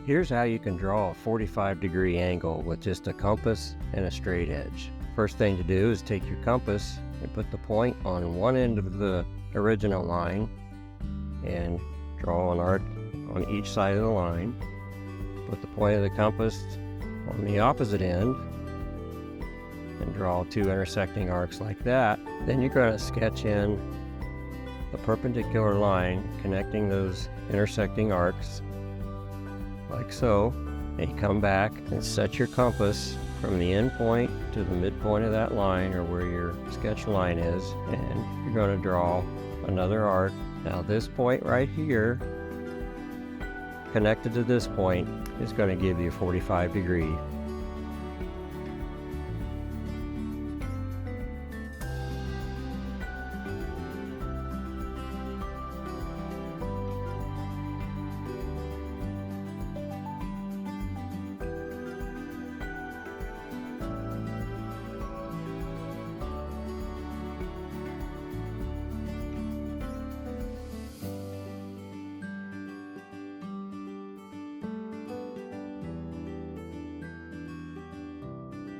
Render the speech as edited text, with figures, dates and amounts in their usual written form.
Here's how you can draw a 45-degree angle with just a compass and a straight edge. First thing to do is take your compass and put the point on one end of the original line and draw an arc on each side of the line. Put the point of the compass on the opposite end and draw two intersecting arcs like that. Then you're going to sketch in the perpendicular line connecting those intersecting arcs like so. And you come back and set your compass from the end point to the midpoint of that line, or where your sketch line is, and you're going to draw another arc. Now this point right here connected to this point is going to give you 45 degrees.